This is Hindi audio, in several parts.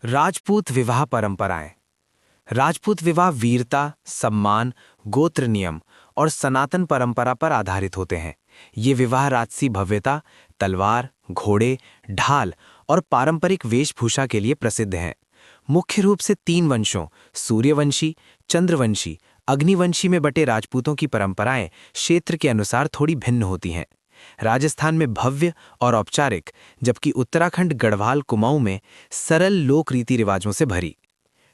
राजपूत विवाह परंपराएं। राजपूत विवाह वीरता, सम्मान, गोत्र नियम और सनातन परंपरा पर आधारित होते हैं। ये विवाह राजसी भव्यता, तलवार, घोड़े, ढाल और पारंपरिक वेशभूषा के लिए प्रसिद्ध हैं। मुख्य रूप से 3 वंशों सूर्यवंशी, चंद्रवंशी, अग्निवंशी में बटे राजपूतों की परंपराएं क्षेत्र के अनुसार थोड़ी भिन्न होती हैं। राजस्थान में भव्य और औपचारिक, जबकि उत्तराखंड गढ़वाल कुमाऊं में सरल लोक रीति रिवाजों से भरी।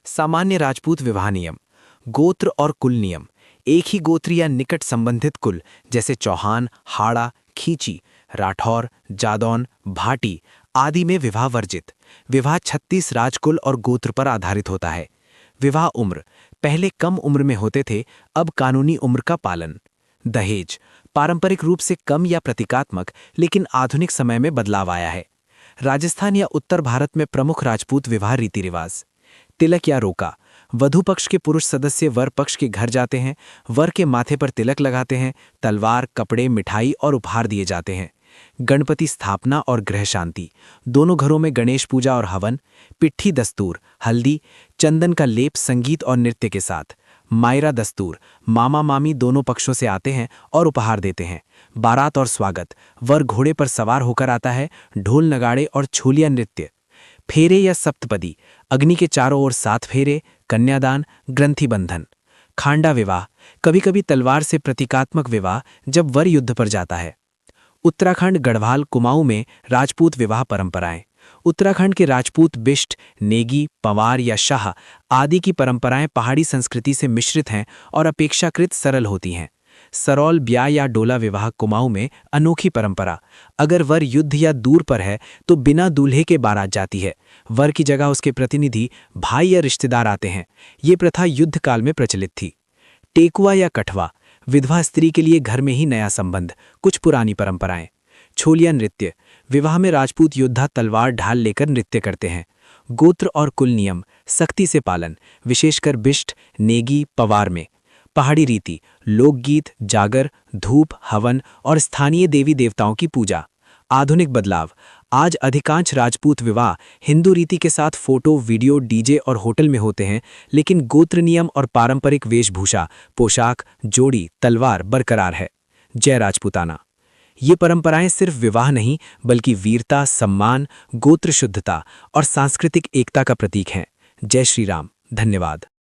सामान्य राजपूत विवाह नियम। गोत्र और कुल नियम। एक ही गोत्र या निकट संबंधित कुल जैसे चौहान, हाड़ा, खींची, राठौर, जादौन, भाटी आदि में विवाह वर्जित। विवाह 36 राजकुल और गोत्र पर आधारित होता है। विवाह उम्र। पहले कम उम्र में होते थे, अब कानूनी उम्र का पालन। दहेज। पारंपरिक रूप से कम या प्रतीकात्मक, लेकिन आधुनिक समय में बदलाव आया है। राजस्थान या उत्तर भारत में प्रमुख राजपूत विवाह रीति रिवाज। तिलक या रोका। वधू पक्ष के पुरुष सदस्य वर पक्ष के घर जाते हैं, वर के माथे पर तिलक लगाते हैं, तलवार, कपड़े, मिठाई और उपहार दिए जाते हैं। गणपति स्थापना और गृह शांति। दोनों घरों में गणेश पूजा और हवन। पिट्ठी दस्तूर, हल्दी, चंदन का लेप, संगीत और नृत्य के साथ। मायरा दस्तूर, मामा मामी दोनों पक्षों से आते हैं और उपहार देते हैं। बारात और स्वागत। वर घोड़े पर सवार होकर आता है, ढोल नगाड़े और छोलिया नृत्य। फेरे या सप्तपदी। अग्नि के चारों ओर 7 फेरे, कन्यादान, ग्रंथि बंधन। खांडा विवाह। कभी कभी तलवार से प्रतीकात्मक विवाह जब वर युद्ध पर जाता है। उत्तराखंड गढ़वाल कुमाऊं में राजपूत विवाह परंपराएं। उत्तराखंड के राजपूत बिष्ट, नेगी, पंवार या शाह आदि की परंपराएं पहाड़ी संस्कृति से मिश्रित हैं और अपेक्षाकृत सरल होती हैं। सरौल ब्याह या डोला विवाह कुमाऊं में अनोखी परंपरा। अगर वर युद्ध या दूर पर है तो बिना दूल्हे के बारात जाती है। वर की जगह उसके प्रतिनिधि, भाई या रिश्तेदार आते हैं। ये प्रथा युद्ध काल में प्रचलित थी। टेकुआ या कठवा। विधवा स्त्री के लिए घर में ही नया संबंध। कुछ पुरानी परंपराएं। छोलिया नृत्य। विवाह में राजपूत योद्धा तलवार ढाल लेकर नृत्य करते हैं। गोत्र और कुल नियम सख्ती से पालन, विशेषकर बिष्ट, नेगी, पंवार में। पहाड़ी रीति, लोकगीत, जागर, धूप, हवन और स्थानीय देवी देवताओं की पूजा। आधुनिक बदलाव। आज अधिकांश राजपूत विवाह हिंदू रीति के साथ फोटो, वीडियो, डीजे और होटल में होते हैं, लेकिन गोत्र नियम और पारंपरिक वेशभूषा, पोशाक, जोड़ी, तलवार बरकरार है। जय राजपूताना। ये परंपराएं सिर्फ विवाह नहीं, बल्कि वीरता, सम्मान, गोत्र शुद्धता और सांस्कृतिक एकता का प्रतीक हैं। जय श्री राम। धन्यवाद।